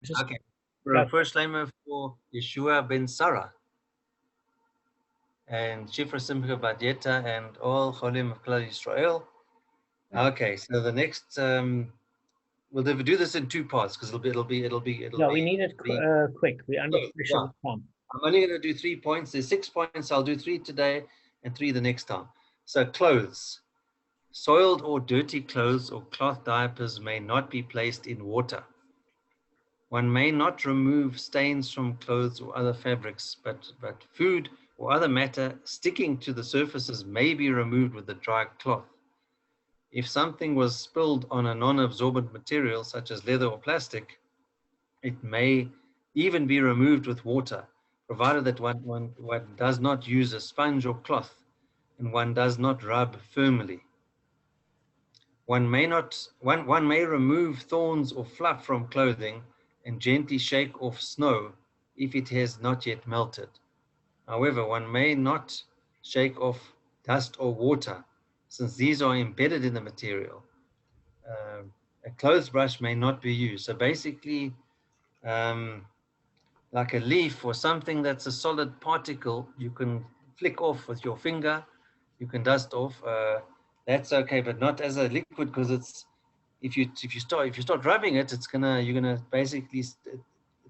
Just Okay. go. First name for Yeshua ben Sarah and Shifra Simcha Badieta and all Cholim of Klal Yisrael. Okay, so the next we'll do this in two parts because Yeah, we need it be quick. We're under close. pressure Yeah. with time. I'm only going to do 3 points. There's 6 points. I'll do 3 today and 3 the next time. So clothes. Soiled or dirty clothes or cloth diapers may not be placed in water. One may not remove stains from clothes or other fabrics, but food or other matter sticking to the surfaces may be removed with a dry cloth. If something was spilled on a non-absorbent material, such as leather or plastic, it may even be removed with water, provided that one does not use a sponge or cloth and one does not rub firmly. One may remove thorns or fluff from clothing and gently shake off snow if it has not yet melted. However, one may not shake off dust or water, since these are embedded in the material. A clothes brush may not be used. So basically, um, like a leaf or something that's a solid particle, you can flick off with your finger, you can dust off. That's okay, but not as a liquid because it's if you start rubbing it, you're gonna basically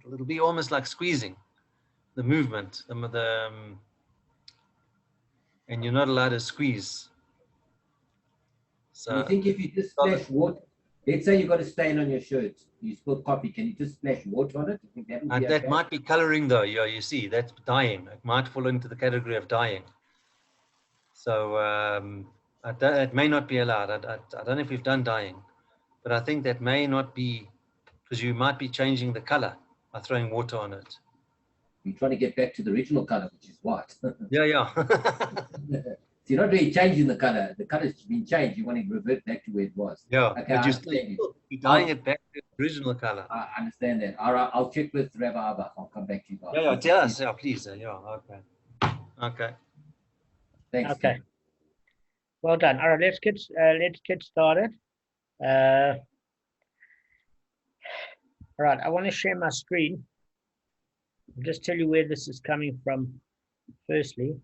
it'll be almost like squeezing the movement, and you're not allowed to squeeze. Do you So think if you just splash water, let's say you got a stain on your shirt, you spilled coffee, can you just splash water on it? You think that would be that okay? might be coloring though. Yeah, you see, that's dyeing. It might fall into the category of dyeing. So it may not be allowed. I don't know if we've done dyeing, but I think that may not be because you might be changing the color by throwing water on it. You're trying to get back to the original color, which is white. Yeah, yeah. So you're not really changing the color. The color's been changed. You want to revert back to where it was. Yeah, Okay, but I understand you. you're dyeing it back to the original color. I understand that. All right, I'll check with Rabbi Abba. I'll come back to you guys. Yeah, yeah. Tell us, yeah, please. Yeah, okay, okay. Thanks. Okay. Stephen. Well done. All right, let's get started. All right, I want to share my screen. I'll just tell you where this is coming from. Firstly,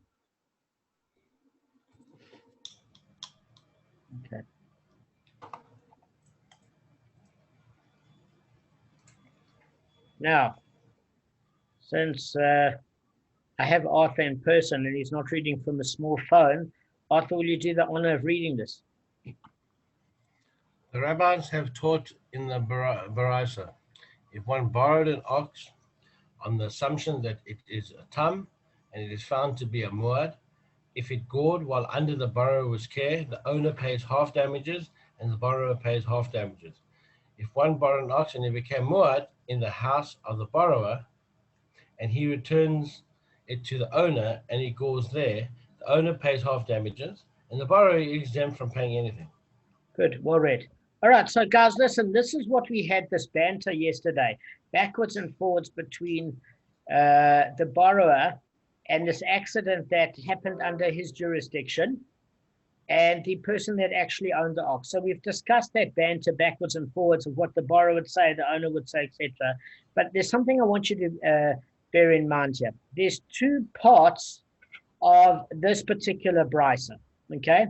okay. Now, since I have Arthur in person and he's not reading from a small phone, Arthur, will you do the honor of reading this? The rabbis have taught in the Baraisa, if one borrowed an ox on the assumption that it is a tam and it is found to be a muad, if it gored while under the borrower's care, the owner pays half damages and the borrower pays half damages. If one borrowed an ox and it became muad in the house of the borrower and he returns it to the owner and it goes there, the owner pays half damages and the borrower is exempt from paying anything. Good, well read. All right, so guys, listen, this is what we had this banter yesterday, backwards and forwards between the borrower and this accident that happened under his jurisdiction and the person that actually owned the ox. So we've discussed that banter backwards and forwards of what the borrower would say, the owner would say, etc. But there's something I want you to bear in mind here. There's two parts of this particular brisa, okay?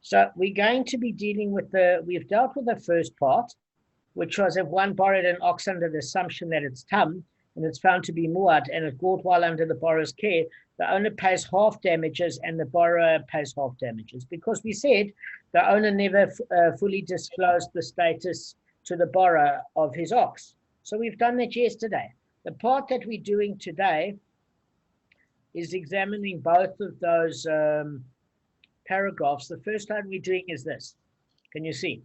So we're going to be dealing with we've dealt with the first part, which was if one borrowed an ox under the assumption that it's tam, and it's found to be muad, and it gored while under the borrower's care, the owner pays half damages and the borrower pays half damages. Because we said the owner never fully disclosed the status to the borrower of his ox. So we've done that yesterday. The part that we're doing today is examining both of those paragraphs. The first one we're doing is this. Can you see?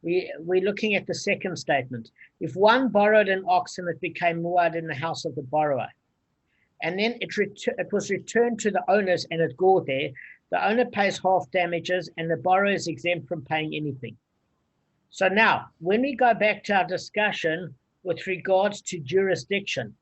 We're looking at the second statement. If one borrowed an ox and it became muad in the house of the borrower, and then it was returned to the owners and it gored there, the owner pays half damages and the borrower is exempt from paying anything. So now, when we go back to our discussion with regards to jurisdiction,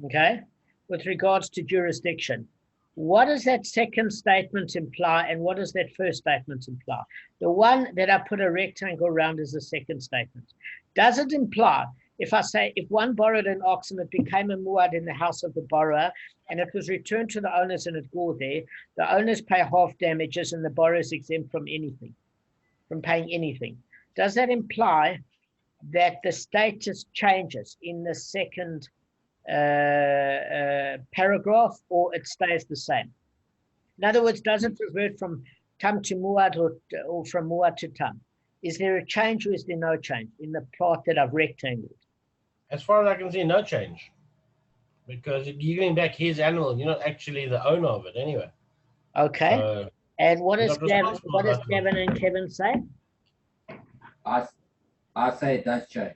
okay, with regards to jurisdiction, what does that second statement imply and what does that first statement imply? The one that I put a rectangle around is the second statement. Does it imply If I say, if one borrowed an ox and it became a muad in the house of the borrower, and it was returned to the owners and it gored there, the owners pay half damages and the borrower is exempt from anything, from paying anything. Does that imply that the status changes in the second paragraph, or it stays the same? In other words, does it revert from tam to muad or from muad to tam? Is there a change or is there no change in the part that I've rectangled? As far as I can see, no change. Because you're giving back his animal. You're not actually the owner of it anyway. Okay. So and what you're does not responsible for that. Gavin and Kevin say? I say it does change.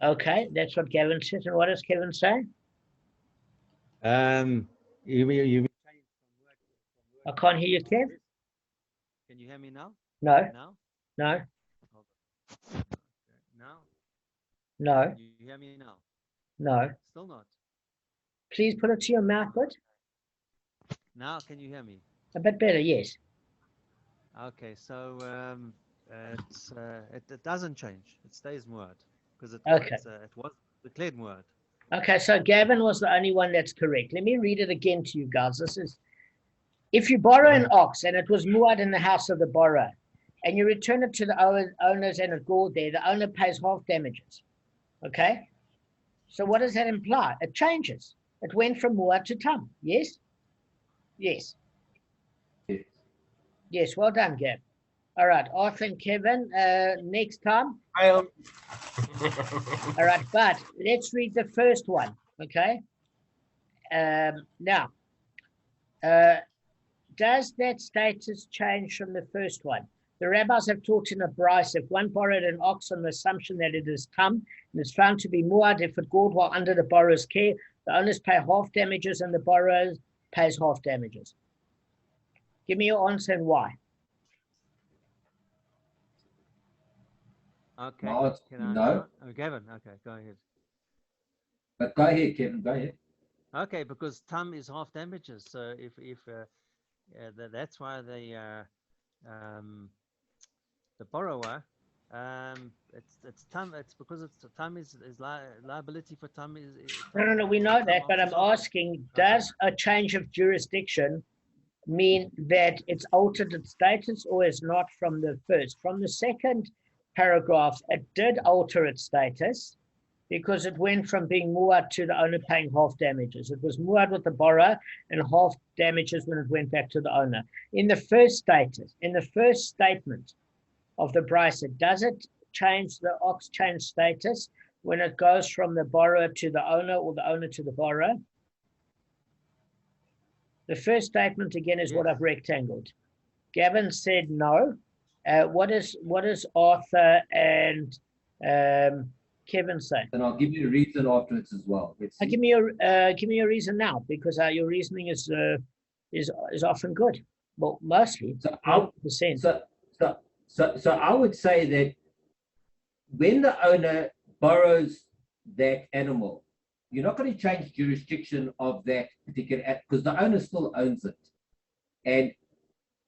Okay, that's what Gavin says. And what does Kevin say? You I can't hear you, Kev. Can you hear me now? No, Now? no, Okay. Now? no, Can you hear me now? no. Still not. Please put it to your mouth, but Now can you hear me? a bit better, yes. Okay, so it doesn't change. It stays muad because it was declared muad. Okay, so Gavin was the only one that's correct. Let me read it again to you guys. This is, if you borrow an ox and it was muad in the house of the borrower, and you return it to the owners and it gored there, the owner pays half damages. Okay? So what does that imply? It changes. It went from muad to tam. Yes? Yes. Yes. Yes, well done, Gab. All right, Arthur and Kevin, next time. I'll... All right, but let's read the first one, okay? Now, does that status change from the first one? The rabbis have taught in a bryce, if one borrowed an ox on the assumption that it is tam and is found to be muad, if it gored while under the borrower's care, the owners pay half damages and the borrower pays half damages. Give me your answer and why. Okay. No. Oh, Gavin. Okay, go ahead. But go ahead, Kevin. Go ahead. Okay, because tam is half damages. So if that's why the borrower it's tam. It's because it's tam is liability for tam is. No. We know that, but I'm asking: does a change of jurisdiction mean that it's altered its status, or is not from the first? From the second paragraph, it did alter its status because it went from being muad to the owner paying half damages. It was muad with the borrower and half damages when it went back to the owner. In the first status, in the first statement of the brisa, does it change the ox change status when it goes from the borrower to the owner or the owner to the borrower? The first statement again is what I've rectangled. Gavin said no. What is Arthur and Kevin say? And I'll give you a reason afterwards as well. Give me a reason now, because your reasoning is often good. Well, mostly. So I would say that when the owner borrows that animal, you're not going to change jurisdiction of that particular, because the owner still owns it. And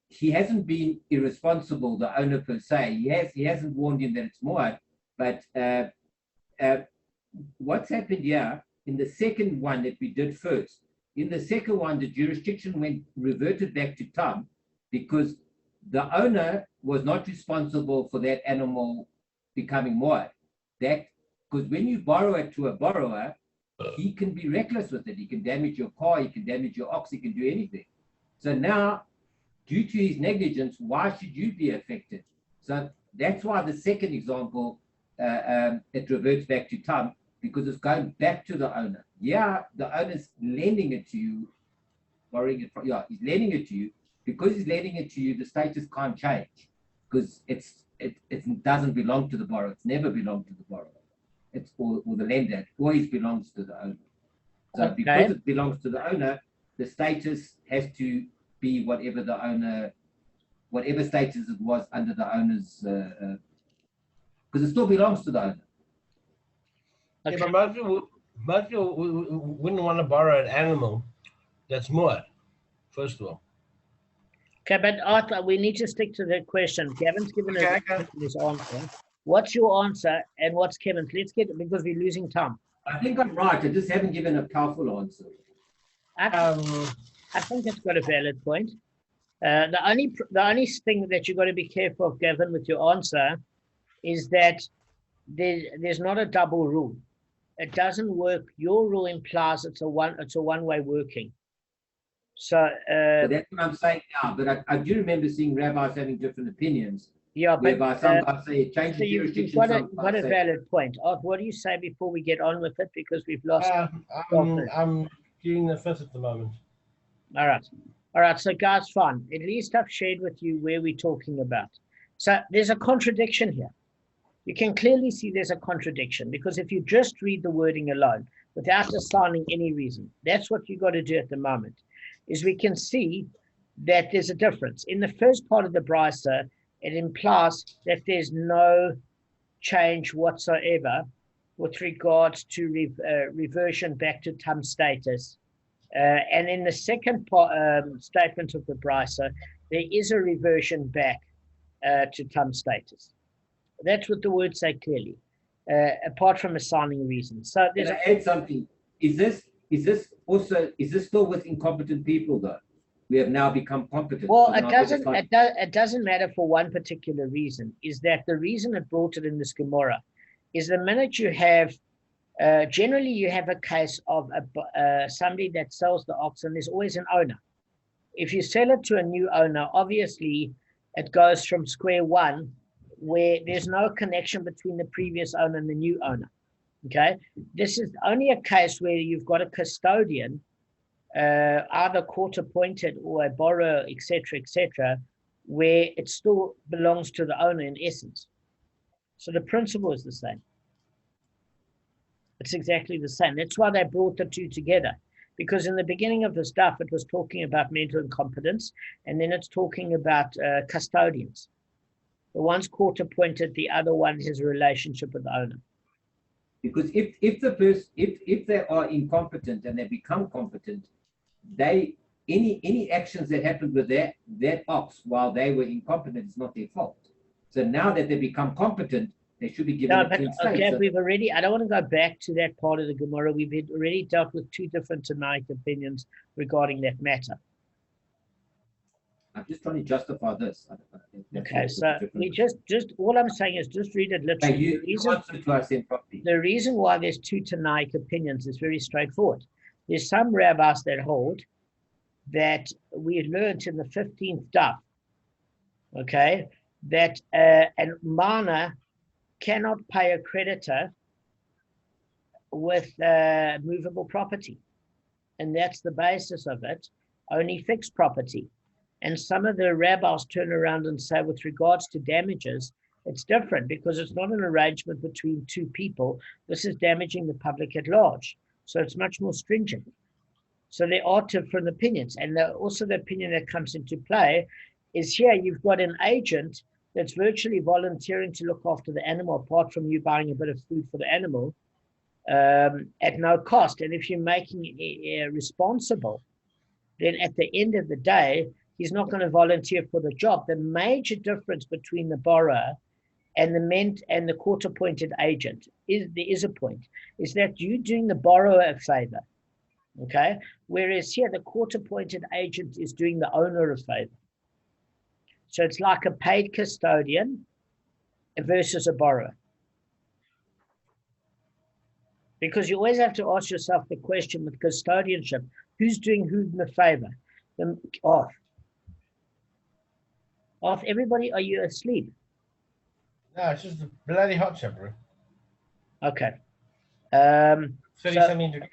he hasn't been irresponsible, the owner per se. He hasn't warned him that it's muad. But what's happened here in the second one that we did first, in the second one, the jurisdiction reverted back to tam because the owner was not responsible for that animal becoming muad. That, because when you borrow it to a borrower, he can be reckless with it. He can damage your car, he can damage your ox, he can do anything. So now, due to his negligence, why should you be affected? So that's why the second example, it reverts back to tam, because it's going back to the owner. Yeah, the owner's lending it to you, borrowing it from, he's lending it to you. Because he's lending it to you, the status can't change, because it doesn't belong to the borrower. It's never belonged to the borrower. It's or the lender. It always belongs to the owner. So because it belongs to the owner, the status has to be whatever the owner, whatever status it was under the owner's, because it still belongs to the owner. Okay. Yeah, but most people wouldn't want to borrow an animal that's muad, first of all. Okay, but Arthur, we need to stick to the question. Gavin's given his answer. What's your answer and what's Kevin's? Let's get it because we're losing time. I think I'm right. I just haven't given a powerful answer. I think it's got a valid point. The only thing that you've got to be careful of, Gavin, with your answer is that there's not a double rule. It doesn't work. Your rule implies it's a one-way working. So Well, that's what I'm saying now. But I do remember seeing rabbis having different opinions. yeah, Whereby some guys say change so the you've jurisdiction. got a valid point. What do you say before we get on with it? Because we've lost. I'm doing the fifth at the moment. All right. So guys, fine. At least I've shared with you where we're talking about. So there's a contradiction here. You can clearly see there's a contradiction because if you just read the wording alone without assigning any reason, that's what you got to do at the moment, is we can see that there's a difference. In the first part of the brisa, it implies that there's no change whatsoever with regards to reversion back to tam status. And in the second part, statement of the brisa, there is a reversion back to tam status. That's what the words say clearly, apart from assigning reasons. So there's Can I add something? Is this still with incompetent people though? We have now become competent. Well, it doesn't matter for one particular reason. Is that the reason it brought it in this Gemara? Is the minute you have, generally you have a case of somebody that sells the oxen. There's always an owner. If you sell it to a new owner, obviously it goes from square one, where there's no connection between the previous owner and the new owner. Okay, this is only a case where you've got a custodian, either court appointed or a borrower, etc., where it still belongs to the owner in essence. So the principle is the same. It's exactly the same. That's why they brought the two together, because in the beginning of the stuff, it was talking about mental incompetence, and then it's talking about custodians. The one's court appointed, the other one has a relationship with the owner. Because if they are incompetent and they become competent, any actions that happened with that ox while they were incompetent is not their fault. So now that they become competent, they should be given a clean slate. Okay, I don't want to go back to that part of the Gemara. We've already dealt with two different Tanaic opinions regarding that matter. I'm just trying to justify this. Okay, so we just all I'm saying is just read it literally. The reason why there's two Tanaic opinions is very straightforward. There's some rabbis that hold that we learned in the 15th daf, okay, that an mana cannot pay a creditor with movable property, and that's the basis of it. Only fixed property. And some of the rabbis turn around and say, with regards to damages, it's different because it's not an arrangement between two people. This is damaging the public at large. So it's much more stringent. So there are different opinions. And also the opinion that comes into play is here you've got an agent that's virtually volunteering to look after the animal, apart from you buying a bit of food for the animal at no cost. And if you're making it responsible, then at the end of the day, he's not going to volunteer for the job. The major difference between the borrower and the court-appointed agent is a point, is that you're doing the borrower a favor, okay? Whereas here, the court-appointed agent is doing the owner a favor. So it's like a paid custodian versus a borrower. Because you always have to ask yourself the question with custodianship, who's doing who the favor? Off, everybody, are you asleep? No, it's just a bloody hot shot, bro. Okay. 30-something degrees.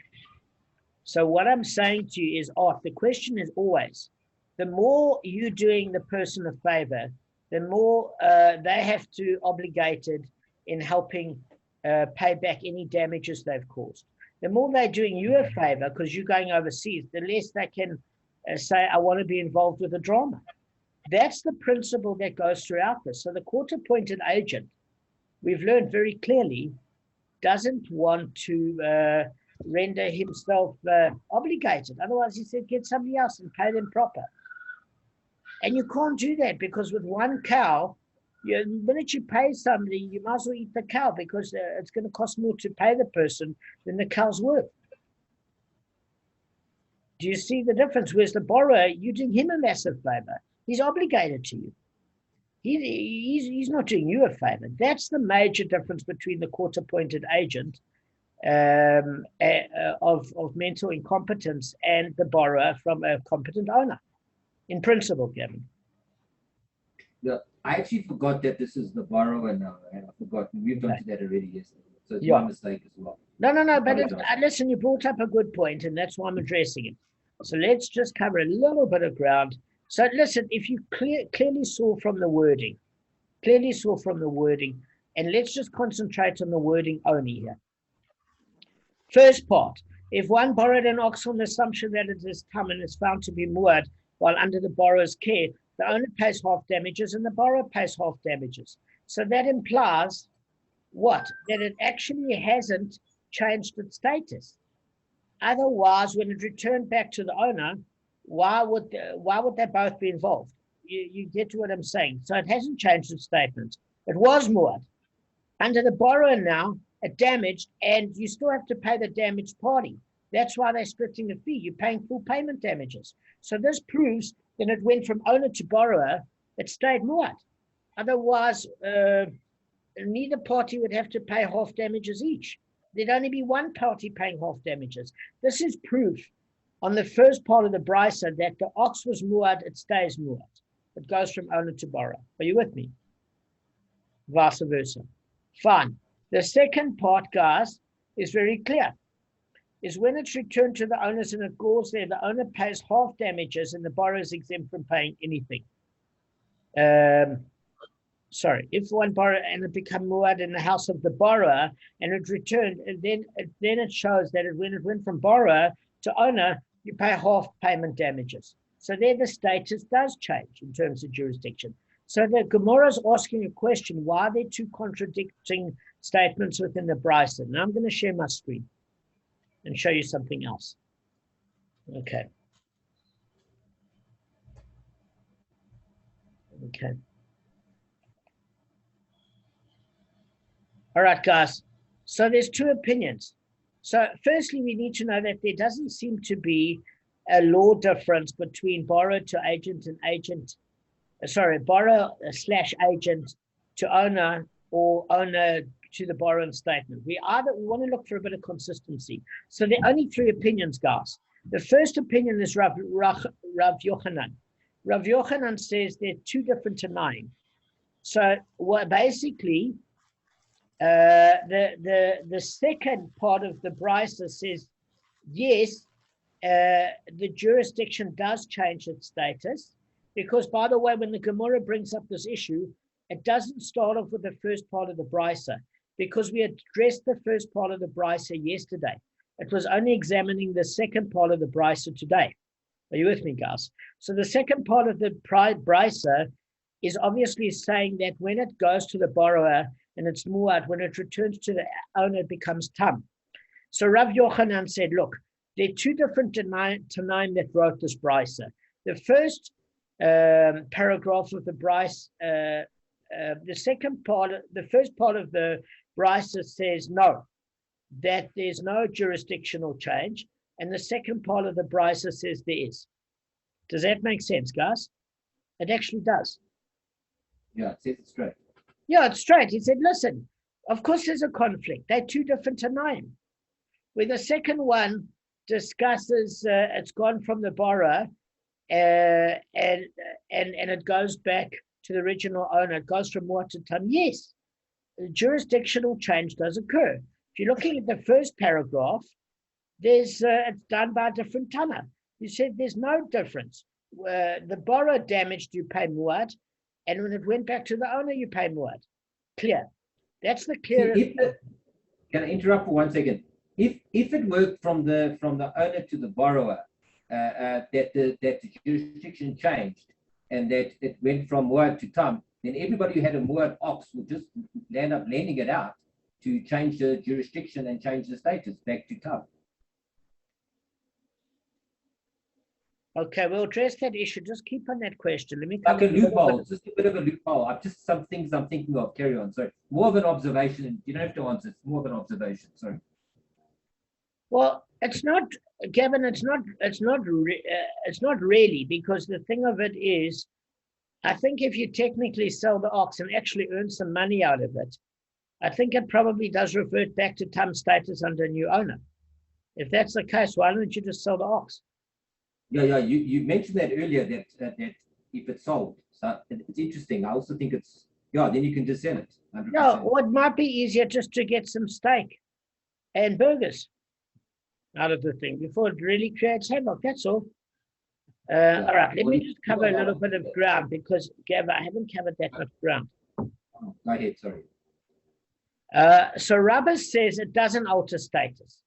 So what I'm saying to you is, the question is always, the more you're doing the person a favor, the more they have to obligated in helping pay back any damages they've caused. The more they're doing you a favor because you're going overseas, the less they can say, I want to be involved with the drama. That's the principle that goes throughout this. So the court-appointed agent, we've learned very clearly, doesn't want to render himself obligated. Otherwise, he said, get somebody else and pay them proper. And you can't do that because with one cow, The minute you pay somebody, you might as well eat the cow because it's going to cost more to pay the person than the cow's worth. Do you see the difference? Whereas the borrower, you're doing him a massive favor. He's obligated to you. He's not doing you a favor. That's the major difference between the court-appointed agent of mental incompetence and the borrower from a competent owner, in principle, Gavin. I actually forgot that this is the borrower now. I forgot. We've done that already yesterday. So it's my mistake as well. No. But listen, you brought up a good point, and that's why I'm addressing it. So let's just cover a little bit of ground. So listen, if you clearly saw from the wording, and let's just concentrate on the wording only here. First part, if one borrowed an ox on the assumption that it is tam and is found to be moored while under the borrower's care, the owner pays half damages and the borrower pays half damages. So that implies what? That it actually hasn't changed its status. Otherwise, when it returned back to the owner, why would they both be involved? You get to what I'm saying. So it hasn't changed its statement. It was moored. Under the borrower now, it damaged, and you still have to pay the damaged party. That's why they're splitting the fee. You're paying full payment damages. So this proves that it went from owner to borrower. It stayed moored. Otherwise, neither party would have to pay half damages each. There'd only be one party paying half damages. This is proof on the first part of the brisa that the ox was moored, it stays moored. It goes from owner to borrower. Are you with me? Vice versa. Fine. The second part, guys, is very clear. Is when it's returned to the owners and it goes there, the owner pays half damages and the borrower is exempt from paying anything. If one borrower and it become moored in the house of the borrower and it returned, and then it shows that when it went from borrower to owner, you pay half payment damages. So there the status does change in terms of jurisdiction. So the Gemara is asking a question, why are there two contradicting statements within the brisa? Now I'm going to share my screen and show you something else. Okay. All right, guys. So there's two opinions. So firstly, we need to know that there doesn't seem to be a law difference between borrower to agent and borrower / agent to owner or owner to the borrower statement. We want to look for a bit of consistency. So there are only three opinions, guys. The first opinion is Rav Yochanan. Rav Yochanan says there are two different Tanaim. So basically, the second part of the brisa says, yes, the jurisdiction does change its status, because, by the way, when the Gemara brings up this issue, it doesn't start off with the first part of the brisa, because we addressed the first part of the brisa yesterday. It was only examining the second part of the brisa today. Are you with me, guys? So the second part of the brisa is obviously saying that when it goes to the borrower and it's moored, when it returns to the owner, it becomes tam. So Rav Yochanan said, look, there are two different Tanaim that wrote this brisa. The first paragraph of the brisa, the first part of the brisa says no, that there's no jurisdictional change, and the second part of the brisa says there is. Does that make sense, guys? It actually does. Yeah, it says it straight. Yeah, it's straight. He said, listen, of course there's a conflict. They're two different Tanaim. Where the second one discusses it's gone from the borrower and it goes back to the original owner. It goes from what to tam. Yes, the jurisdictional change does occur. If you're looking at the first paragraph, it's done by a different Tana. You said there's no difference. The borrower damaged, you pay muad, and when it went back to the owner, you pay muad. Clear. That's the clearest. Can I interrupt for 1 second? If it worked from the owner to the borrower, that the jurisdiction changed and that it went from muad to tam, then everybody who had a muad ox would just end up lending it out to change the jurisdiction and change the status back to tam. Okay, we'll address that issue. Just keep on that question. Let me Like a come to loophole, just a bit of a loophole. I've just some things I'm thinking of. Carry on. Sorry. More of an observation. You don't have to answer. It's more of an observation. Sorry. Well, it's not, Gavin. It's not really, because the thing of it is, I think if you technically sell the ox and actually earn some money out of it, I think it probably does revert back to tam status under a new owner. If that's the case, why don't you just sell the ox? Yeah. You mentioned that earlier that if it's sold, so it's interesting. I also think it's then you can just sell it. 100%. No, or it might be easier just to get some steak and burgers out of the thing before it really creates havoc. That's all. All right, let me just cover a little bit of ground, because, Gav, I haven't covered that much ground. Go ahead, sorry. So Rabba says it doesn't alter status.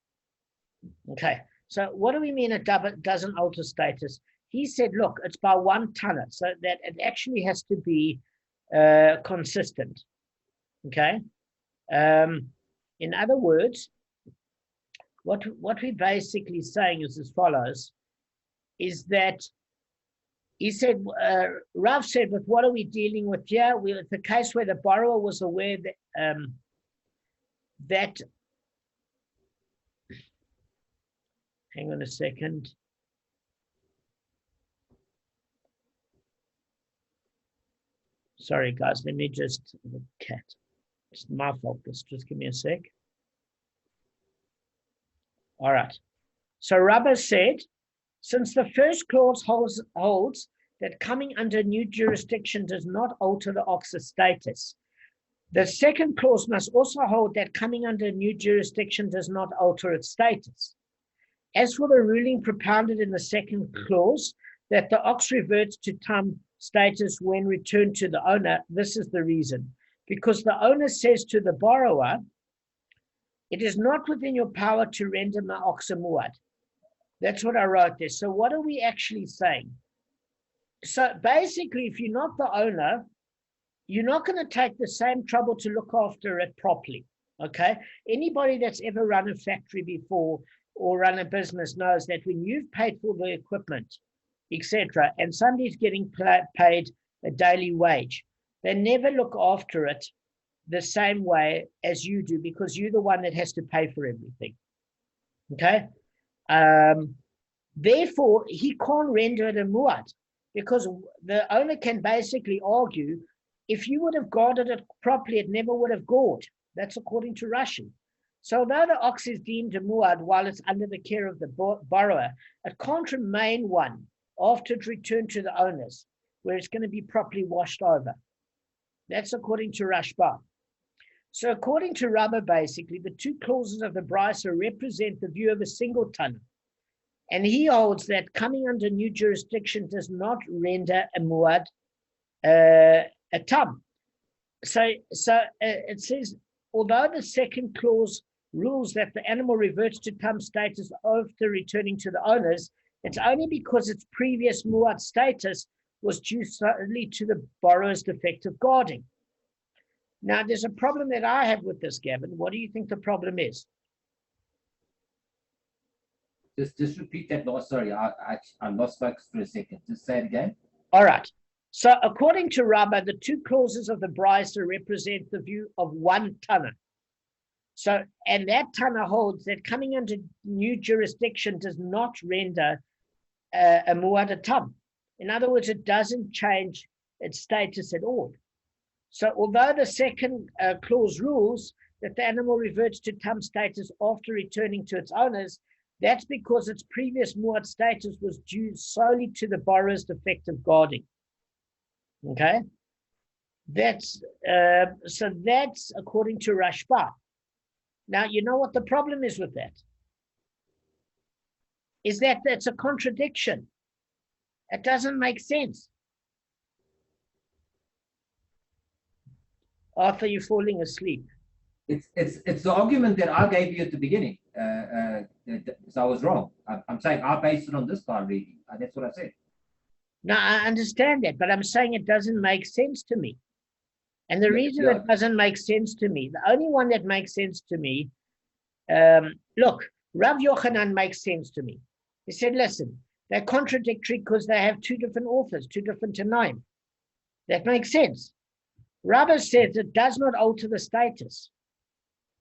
Okay, so what do we mean it doesn't alter status? He said, look, it's by 1 tanner, so that it actually has to be consistent. Okay. In other words, what we're basically saying is as follows, is that he said, Rav said, but what are we dealing with here? It's the case where the borrower was aware that hang on a second. Sorry, guys, let me just, the cat. It's my fault. Just give me a sec. All right. So Rabba said, since the first clause holds that coming under new jurisdiction does not alter the ox's status, the second clause must also hold that coming under new jurisdiction does not alter its status. As for the ruling propounded in the second clause, that the ox reverts to tam status when returned to the owner, this is the reason. Because the owner says to the borrower, it is not within your power to render my ox a muad. That's what I wrote there. So what are we actually saying? So basically, if you're not the owner, you're not going to take the same trouble to look after it properly, okay? Anybody that's ever run a factory before or run a business knows that when you've paid for the equipment, etc., and somebody's getting paid a daily wage, they never look after it the same way as you do, because you're the one that has to pay for everything, okay? Therefore, he can't render it a muad, because the owner can basically argue, if you would have guarded it properly, it never would have gored. That's according to Rashi. So although the ox is deemed a muad while it's under the care of the borrower, it can't remain one after it's returned to the owners, where it's going to be properly washed over. That's according to Rashba. So according to Rabba, basically, the 2 clauses of the Brisa represent the view of a single tanna. And he holds that coming under new jurisdiction does not render a muad a tam. So it says, although the second clause rules that the animal reverts to tam status after returning to the owners, it's only because its previous muad status was due solely to the borrower's defective guarding. Now, there's a problem that I have with this, Gavin. What do you think the problem is? Just repeat that last. Sorry, I lost focus for a second. Just say it again. All right. So according to Rabbah, the 2 clauses of the Brisa represent the view of 1 tanna. So, and that tanna holds that coming under new jurisdiction does not render a muad a tam. In other words, it doesn't change its status at all. So although the second clause rules that the animal reverts to tam status after returning to its owners, that's because its previous muad status was due solely to the borrower's defective guarding. Okay, that's so that's according to Rashba. Now, you know what the problem is with that? Is that that's a contradiction. It doesn't make sense. Arthur, you're falling asleep. It's the argument that I gave you at the beginning. So I was wrong. I'm saying I based it on this part reading. That's what I said. No, I understand that, but I'm saying it doesn't make sense to me. And the reason it doesn't make sense to me, the only one that makes sense to me, look, Rav Yochanan makes sense to me. He said, listen, They're contradictory because they have two different authors, two different Tanaim. That makes sense. Rabba says it does not alter the status.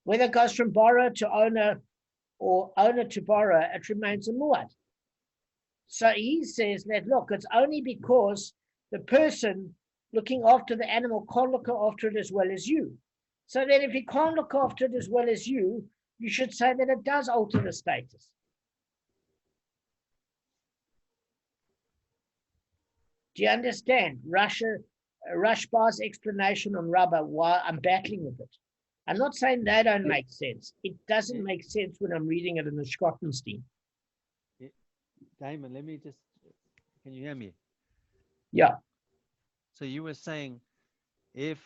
Whether it goes from borrower to owner or owner to borrower, it remains a muad. So he says that, look, it's only because the person looking after the animal can't look after it as well as you. So then if he can't look after it as well as you should say that it does alter the status. Do you understand Rashba's explanation on Rabba, why I'm battling with it? I'm not saying they don't make sense. It doesn't make sense when I'm reading it in the Schottenstein. Damon, can you hear me? Yeah. So you were saying if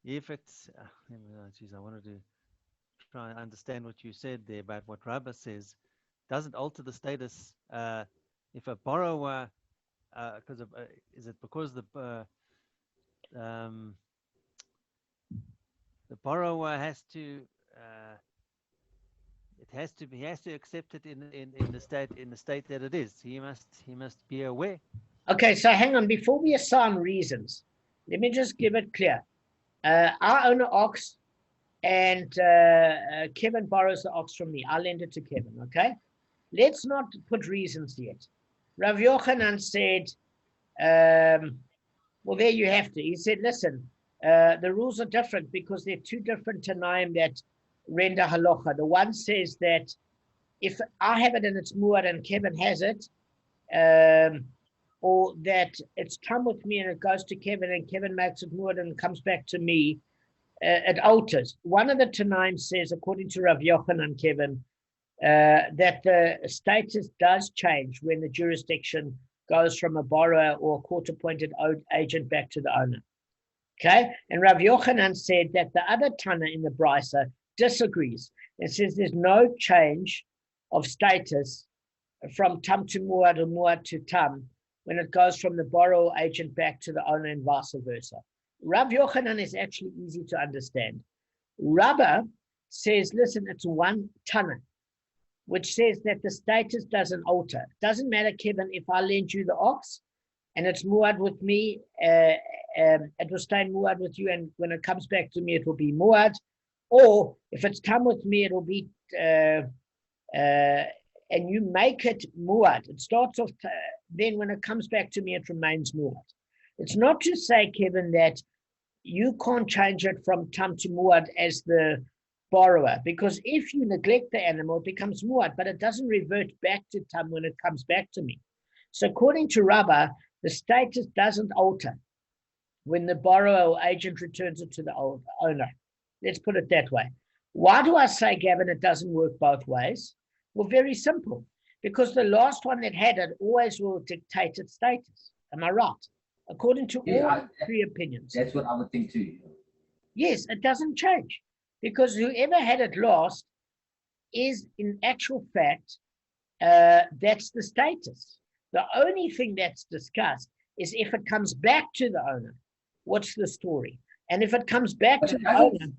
it's, geez, I wanted to try and understand what you said there about what Rabba says, doesn't alter the status if a borrower, is it because the borrower has to, he has to accept it in the state that it is. He must be aware. Okay, so hang on, before we assign reasons, let me just give it clear. I own an ox, and Kevin borrows the ox from me. I lend it to Kevin, okay? Let's not put reasons yet. Rav Yochanan said, well, there you have to. He said, listen, the rules are different because they're two different Tanaim that render halacha. The one says that if I have it and it's muad and Kevin has it, or that it's come with me and it goes to Kevin and Kevin makes it muad and comes back to me, it alters. One of the Tanaim says, according to Rav Yochanan Kevin, that the status does change when the jurisdiction goes from a borrower or a court-appointed agent back to the owner. Okay? And Rav Yochanan said that the other Tana in the Brisa disagrees. It says there's no change of status from tam to muad or muad to tam when it goes from the borrower agent back to the owner and vice versa. Rav Yochanan is actually easy to understand. Rabba says, listen, it's one Tana, which says that the status doesn't alter. It doesn't matter, Kevin, if I lend you the ox and it's muad with me, it will stay muad with you, and when it comes back to me, it will be muad. Or if it's come with me, it will be, and you make it muad. It starts off, then when it comes back to me, it remains muad. It's not to say, Kevin, that you can't change it from tam to muad as the borrower, because if you neglect the animal, it becomes muad, but it doesn't revert back to tam when it comes back to me. So according to Rabbah, the status doesn't alter when the borrower or agent returns it to the owner. Let's put it that way. Why do I say, Gavin, it doesn't work both ways? Well, very simple, because the last one that had it always will dictate its status. Am I right? According to all three opinions. That's what I would think too. Yes, it doesn't change, because whoever had it last is, in actual fact, that's the status. The only thing that's discussed is if it comes back to the owner, what's the story? And if it comes back to the owner,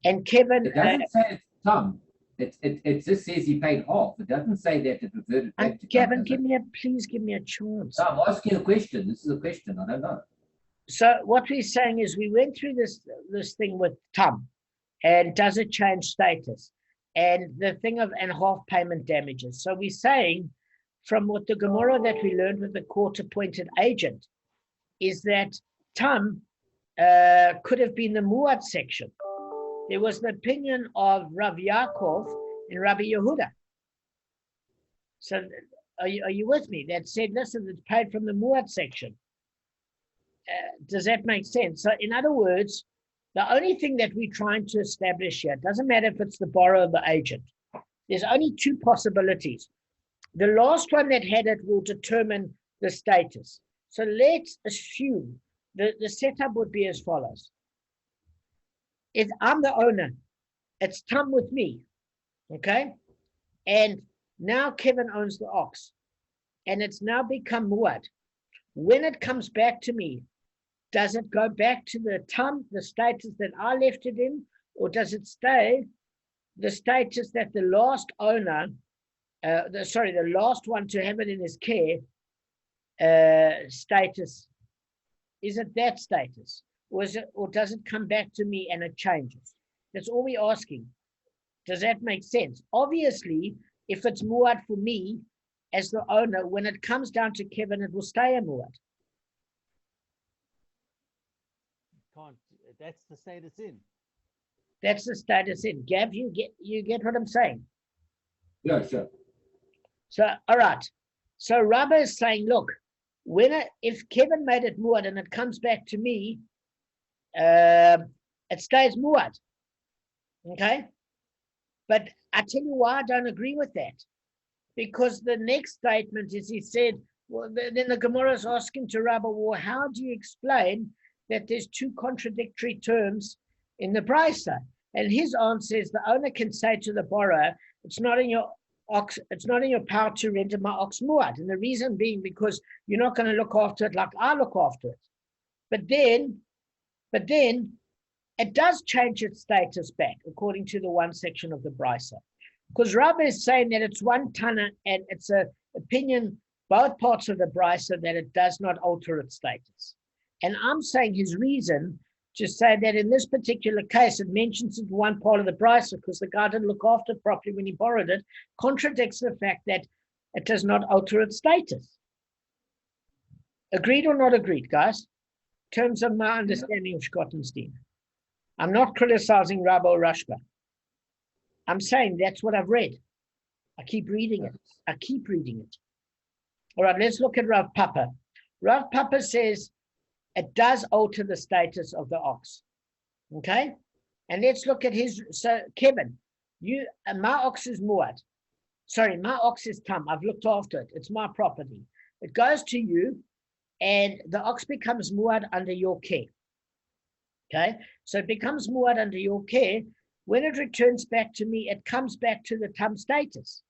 and Kevin... It doesn't say it's Tom. It just says he paid half. It doesn't say that it reverted back to Kevin, please give me a chance. No, I'm asking a question. This is a question. I don't know. So what we're saying is we went through this thing with Tom, and does it change status? And the thing of and half payment damages. So we're saying, from what the Gemara that we learned with the court-appointed agent, is that Tom could have been the Muad section. There was the opinion of Rav Yaakov and Rabbi Yehuda. So are you with me? That said, listen, it's paid from the Muad section. Does that make sense? So in other words, the only thing that we're trying to establish here, doesn't matter if it's the borrower or the agent, there's only two possibilities. The last one that had it will determine the status. So let's assume the setup would be as follows. If I'm the owner, it's Tom with me, okay? And now Kevin owns the ox, and it's now become Muad. When it comes back to me, does it go back to the Tom, the status that I left it in, or does it stay the status that the last owner the last one to have it in his care status, is it that status? Or does it come back to me and it changes? That's all we're asking. Does that make sense? Obviously, if it's muad for me as the owner, when it comes down to Kevin, it will stay a muad. Can't. That's the status in. That's the status in. Gav, you get what I'm saying? Yeah, sure. So, all right. So Rabba is saying, look, if Kevin made it muad and it comes back to me, it stays muad. Okay? But I tell you why I don't agree with that. Because the next statement is, he said, well, then the Gemara is asking to Rabba, well, how do you explain that there's two contradictory terms in the brisa? And his answer is, the owner can say to the borrower, it's not in your power to render my ox muad. And the reason being because you're not going to look after it like I look after it. But then it does change its status back, according to the one section of the brisa. Because Rabbi is saying that it's one Tana, and it's an opinion, both parts of the brisa, that it does not alter its status. And I'm saying his reason to say that in this particular case, it mentions it in one part of the brisa because the guy didn't look after it properly when he borrowed it, contradicts the fact that it does not alter its status. Agreed or not agreed, guys? In terms of my understanding of Schottenstein. I'm not criticizing Rabbi Rashba. I'm saying that's what I've read. I keep reading it. All right, let's look at Rav Papa. Rav Papa says it does alter the status of the ox. Okay? And let's look at his. So, Kevin, my ox is muad. Sorry, my ox is tam. I've looked after it. It's my property. It goes to you, and the ox becomes muad under your care. Okay? So it becomes muad under your care. When it returns back to me, it comes back to the tam status.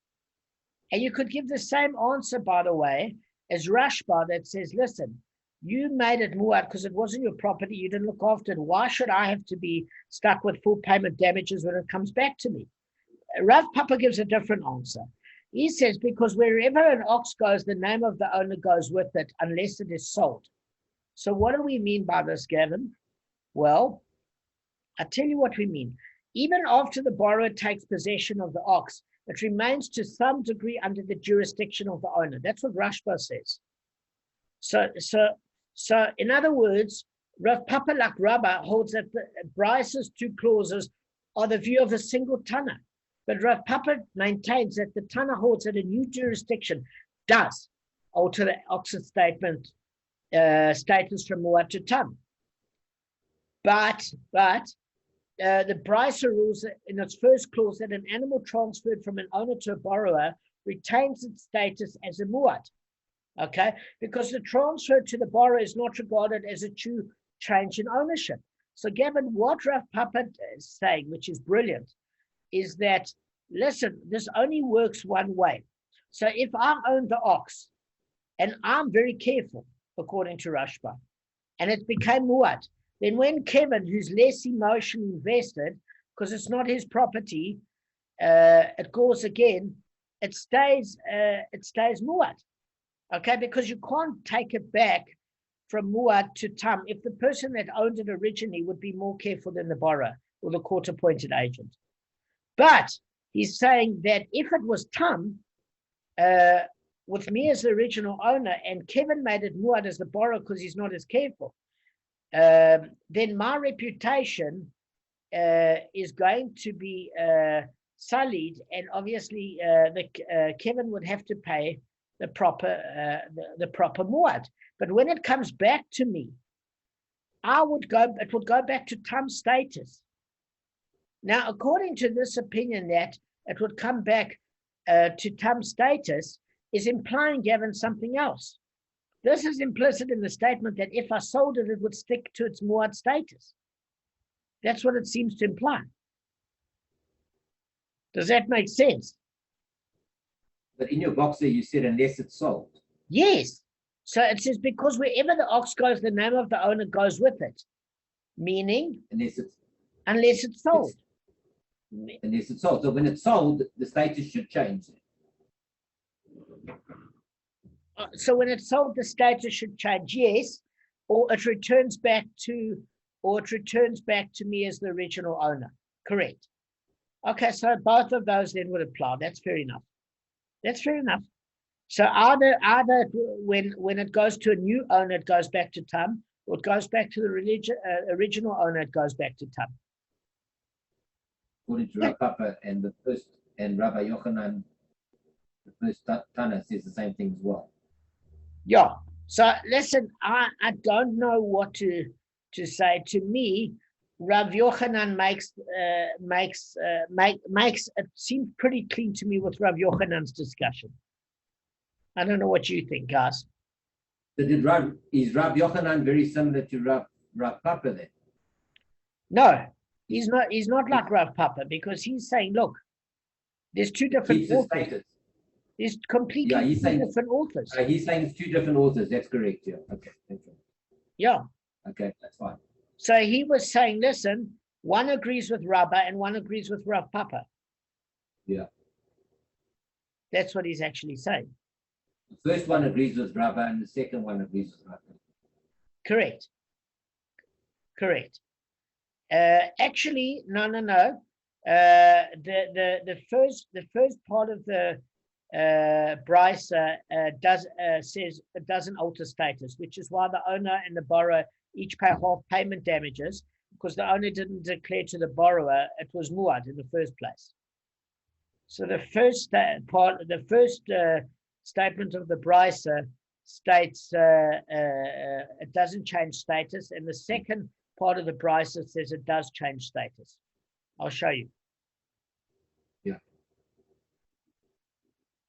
And you could give the same answer, by the way, as Rashba that says, listen, you made it muad because it wasn't your property, you didn't look after it. Why should I have to be stuck with full payment damages when it comes back to me? Rav Papa gives a different answer. He says, because wherever an ox goes, the name of the owner goes with it unless it is sold. So what do we mean by this, Gavin? Well, I tell you what we mean. Even after the borrower takes possession of the ox, it remains to some degree under the jurisdiction of the owner. That's what Rashba says. So in other words, Rav Papa like Rabba holds that the Brice's two clauses are the view of a single Tana. But Rav Papa maintains that the Tana holds that a new jurisdiction does alter the ox's statement status from muad to tam. But the Brisa rules in its first clause that an animal transferred from an owner to a borrower retains its status as a muad. Okay, because the transfer to the borrower is not regarded as a true change in ownership. So, Gavin, what Rav Papa is saying, which is brilliant, is that, listen, this only works one way. So, if I own the ox, and I'm very careful, according to Rashba, and it became muad, then when Kevin, who's less emotionally invested, because it's not his property, it goes again, it stays muad. Okay, because you can't take it back from muad to tam if the person that owned it originally would be more careful than the borrower or the court-appointed agent. But he's saying that if it was tam, with me as the original owner, and Kevin made it muad as the borrower because he's not as careful, then my reputation is going to be sullied, and obviously Kevin would have to pay the proper muad. But when it comes back to me, it would go back to tam status. Now, according to this opinion that it would come back to tam status is implying, Gavin, something else. This is implicit in the statement that if I sold it, it would stick to its muad status. That's what it seems to imply. Does that make sense? But in your box there, you said unless it's sold. Yes. So it says because wherever the ox goes, the name of the owner goes with it. Meaning? Unless it's sold. Unless it's sold. So when it's sold, the status should change. So when it's sold, the status should change, yes, or it returns back to me as the original owner. Correct. Okay, so both of those then would apply. That's fair enough. That's fair enough. So either when it goes to a new owner, it goes back to Tam, or it goes back to the original owner, it goes back to Tam. According to Rav Papa and Rabbi Yochanan, the first Tana says the same thing as well. Yeah. So listen, I don't know what to say. To me, Rav Yochanan makes it seem pretty clean to me with Rav Yochanan's discussion. I don't know what you think, guys. So is Rav Yochanan very similar to Rav Papa then? No, he's not. He's not like Rav Papa, because he's saying, look, there's two different authors. There's completely different authors. He's saying it's two different authors. That's correct. Yeah. Okay. That's right. Yeah. Okay, that's fine. So he was saying, listen, one agrees with Rabba and one agrees with Rav Papa. Yeah. That's what he's actually saying. The first one agrees with Rabba and the second one agrees with Rabba. Correct. Correct. Actually, no. The first part of the Brisa says it doesn't alter status, which is why the owner and the borrower each pay half payment damages, because the owner didn't declare to the borrower it was muad in the first place. So the first statement of the Brisa states it doesn't change status, and the second part of the Brisa says it does change status. I'll show you. Yeah.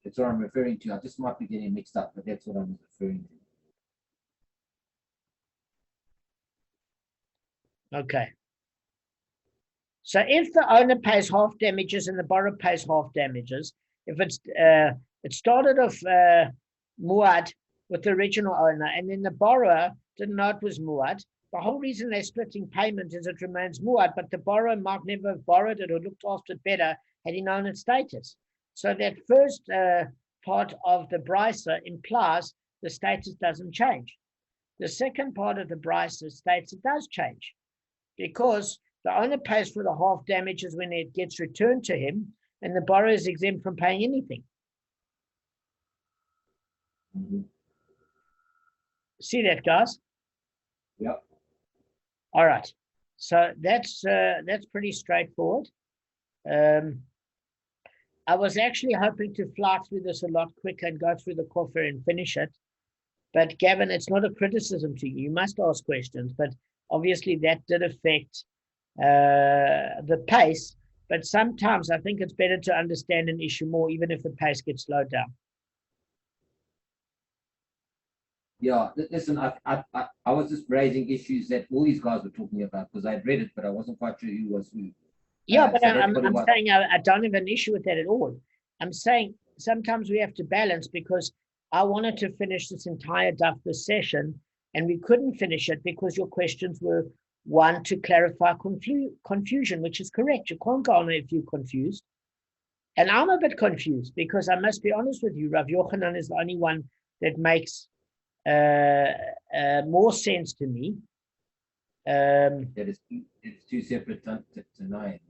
That's what I'm referring to. I just might be getting mixed up, but that's what I'm referring to. Okay. So if the owner pays half damages and the borrower pays half damages, if it started off muad with the original owner, and then the borrower didn't know it was muad, the whole reason they're splitting payment is it remains muad, but the borrower might never have borrowed it or looked after it better had he known its status. So that first part of the Brisa implies the status doesn't change. The second part of the Brisa states it does change, because the owner pays for the half damages when it gets returned to him, and the borrower is exempt from paying anything. Mm-hmm. See that, guys? Yep. All right. So that's pretty straightforward. I was actually hoping to fly through this a lot quicker and go through the koffer and finish it. But Gavin, it's not a criticism to you. You must ask questions, but obviously that did affect the pace. But sometimes I think it's better to understand an issue more, even if the pace gets slowed down. Yeah, listen, I was just raising issues that all these guys were talking about, because I'd read it, but I wasn't quite sure who was who. Yeah, but so I'm saying I don't have an issue with that at all. I'm saying sometimes we have to balance, because I wanted to finish this entire daf this session, and we couldn't finish it because your questions were one to clarify confusion, which is correct. You can't go on if you're confused. And I'm a bit confused, because I must be honest with you, Rav Yochanan is the only one that makes more sense to me. It's two separate tonight.